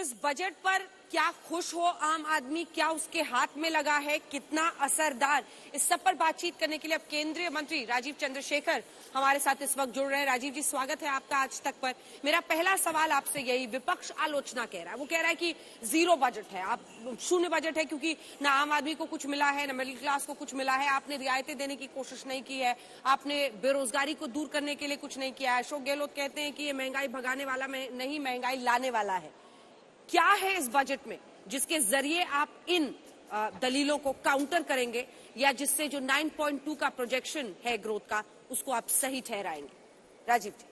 इस बजट पर क्या खुश हो आम आदमी, क्या उसके हाथ में लगा है, कितना असरदार, इस सब पर बातचीत करने के लिए अब केंद्रीय मंत्री राजीव चंद्रशेखर हमारे साथ इस वक्त जुड़ रहे हैं। राजीव जी, स्वागत है आपका आज तक पर। मेरा पहला सवाल आपसे यही, विपक्ष आलोचना कह रहा है, वो कह रहा है कि जीरो बजट है, आप शून्य बजट है, क्योंकि ना आम आदमी को कुछ मिला है, ना मिडिल क्लास को कुछ मिला है। आपने रियायतें देने की कोशिश नहीं की है, आपने बेरोजगारी को दूर करने के लिए कुछ नहीं किया है। अशोक गहलोत कहते हैं कि ये महंगाई भगाने वाला नहीं, महंगाई लाने वाला है। क्या है इस बजट में जिसके जरिए आप इन दलीलों को काउंटर करेंगे, या जिससे जो 9.2 का प्रोजेक्शन है ग्रोथ का, उसको आप सही ठहराएंगे? राजीव जी।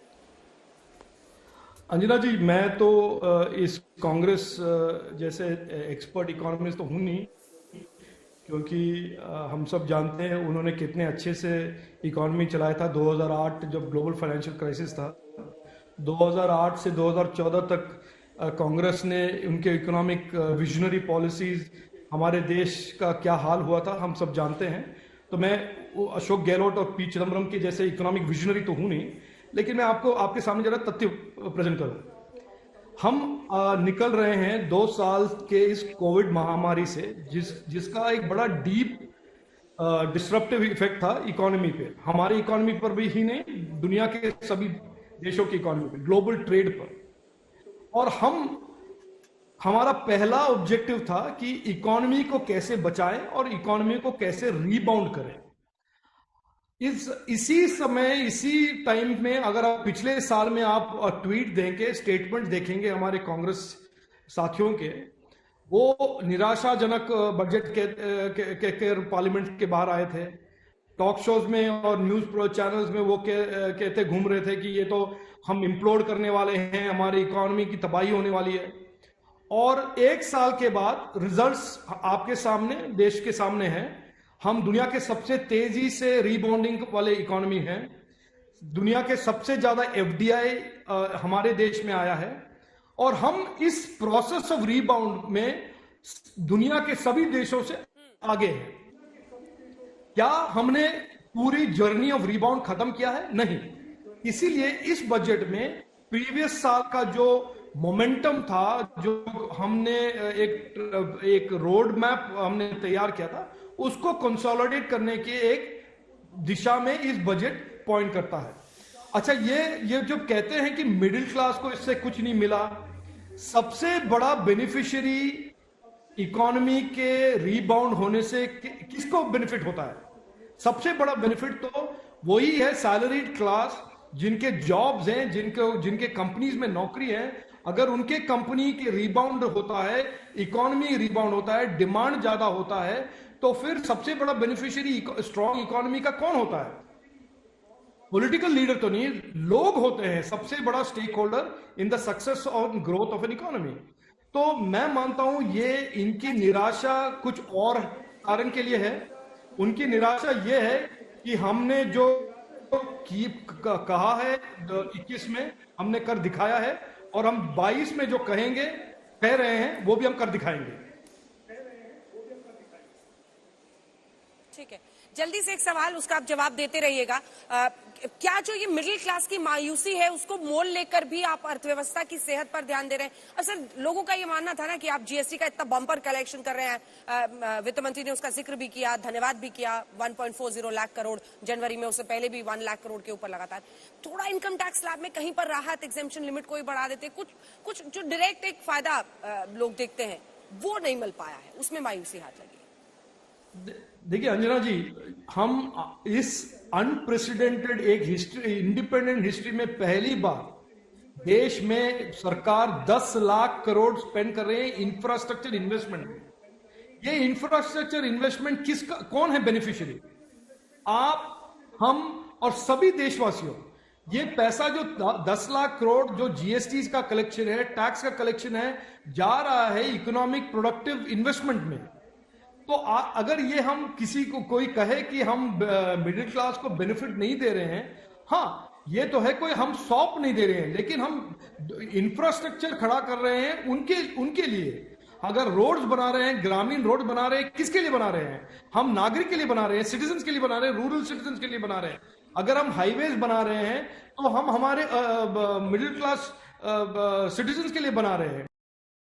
अंजना जी, मैं तो इस कांग्रेस जैसे एक्सपर्ट इकोनॉमिस्ट तो हूं नहीं, क्योंकि हम सब जानते हैं उन्होंने कितने अच्छे से इकोनॉमी चलाया था। 2008 जब ग्लोबल फाइनेंशियल क्राइसिस था, 2008 से 2014 तक कांग्रेस ने उनके इकोनॉमिक विजनरी पॉलिसीज, हमारे देश का क्या हाल हुआ था हम सब जानते हैं। तो मैं अशोक गहलोत और पी चिदम्बरम के जैसे इकोनॉमिक विजनरी तो हूं नहीं, लेकिन मैं आपको आपके सामने जरा तथ्य प्रेजेंट करूं। हम निकल रहे हैं 2 साल के इस कोविड महामारी से, जिसका एक बड़ा डीप डिस्ट्रप्टिव इफेक्ट था इकोनॉमी पे, हमारी इकोनॉमी पर भी ही नहीं, दुनिया के सभी देशों की इकोनॉमी पे, ग्लोबल ट्रेड पर। और हमारा पहला ऑब्जेक्टिव था कि इकोनॉमी को कैसे बचाएं और इकोनॉमी को कैसे रीबाउंड करें। इसी समय, इसी टाइम में, अगर आप पिछले साल में आप ट्वीट देंगे, स्टेटमेंट देखेंगे हमारे कांग्रेस साथियों के, वो निराशाजनक बजट के पार्लियामेंट के बाहर आए थे। टॉक शोज में और न्यूज चैनल्स में वो कहते घूम रहे थे कि ये तो हम इम्प्लोड करने वाले हैं, हमारी इकोनॉमी की तबाही होने वाली है। और 1 साल के बाद रिजल्ट्स आपके सामने, देश के सामने हैं। हम दुनिया के सबसे तेजी से रीबाउंडिंग वाले इकोनॉमी हैं। दुनिया के सबसे ज्यादा एफडीआई हमारे देश में आया है, और हम इस प्रोसेस ऑफ रीबाउंड में दुनिया के सभी देशों से आगे हैं। क्या हमने पूरी जर्नी ऑफ रिबाउंड खत्म किया है? नहीं। इसीलिए इस बजट में प्रीवियस साल का जो मोमेंटम था, जो हमने एक रोड मैप हमने तैयार किया था, उसको कंसोलिडेट करने की एक दिशा में इस बजट पॉइंट करता है। अच्छा, ये जो कहते हैं कि मिडिल क्लास को इससे कुछ नहीं मिला, सबसे बड़ा बेनिफिशियरी इकोनॉमी के रीबाउंड होने से किसको बेनिफिट होता है? सबसे बड़ा बेनिफिट तो वही है सैलरीड क्लास, जिनके जॉब्स हैं, जिनके कंपनीज में नौकरी है। अगर उनके कंपनी के रीबाउंड होता है, इकोनॉमी रीबाउंड होता है, डिमांड ज्यादा होता है, तो फिर सबसे बड़ा बेनिफिशियरी स्ट्रॉन्ग इकोनॉमी का कौन होता है? पॉलिटिकल लीडर तो नहीं, लोग होते हैं सबसे बड़ा stakeholder in the success और ग्रोथ ऑफ एन इकोनॉमी। तो मैं मानता हूं ये इनकी निराशा कुछ और कारण के लिए है। उनकी निराशा ये है कि हमने जो कहा है 21 में हमने कर दिखाया है, और हम 22 में जो कह रहे हैं वो भी हम कर दिखाएंगे। ठीक है, जल्दी से एक सवाल, उसका आप जवाब देते रहिएगा। क्या जो ये मिडिल क्लास की मायूसी है, उसको मोल लेकर भी आप अर्थव्यवस्था की सेहत पर ध्यान दे रहे हैं? असल लोगों का ये मानना था ना कि आप जीएसटी का इतना बम्पर कलेक्शन कर रहे हैं, वित्त मंत्री ने उसका जिक्र भी किया, धन्यवाद भी किया, 1.40 लाख करोड़ जनवरी में, उससे पहले भी 1 लाख करोड़ के ऊपर लगातार। थोड़ा इनकम टैक्स स्लैब में कहीं पर राहत, एग्जेम्पशन लिमिट को ही बढ़ा देते, कुछ जो डायरेक्ट एक फायदा लोग देखते हैं वो नहीं मिल पाया है, उसमें मायूसी हाथ लगी। देखिए अंजना जी, हम इस अनप्रेसिडेंटेड एक हिस्ट्री, इंडिपेंडेंट हिस्ट्री में पहली बार देश में सरकार 10 लाख करोड़ स्पेंड कर रहे हैं इंफ्रास्ट्रक्चर इन्वेस्टमेंट में। ये इंफ्रास्ट्रक्चर इन्वेस्टमेंट कौन है बेनिफिशियरी? आप, हम और सभी देशवासियों। ये पैसा जो 10 लाख करोड़ जो जीएसटी का कलेक्शन है, टैक्स का कलेक्शन है, जा रहा है इकोनॉमिक प्रोडक्टिव इन्वेस्टमेंट में। तो अगर ये हम किसी को कोई कहे कि हम मिडिल क्लास को बेनिफिट नहीं दे रहे हैं, हाँ ये तो है, कोई हम सौंप नहीं दे रहे हैं, लेकिन हम इंफ्रास्ट्रक्चर खड़ा कर रहे हैं उनके लिए। अगर रोड्स बना रहे हैं, ग्रामीण रोड बना रहे हैं, किसके लिए बना रहे हैं? हम नागरिक के लिए बना रहे हैं, सिटीजन्स के लिए बना रहे हैं, रूरल सिटीजन्स के लिए बना रहे हैं। अगर हम हाईवेज बना रहे हैं तो हम हमारे मिडिल क्लास सिटीजन्स के लिए बना रहे हैं।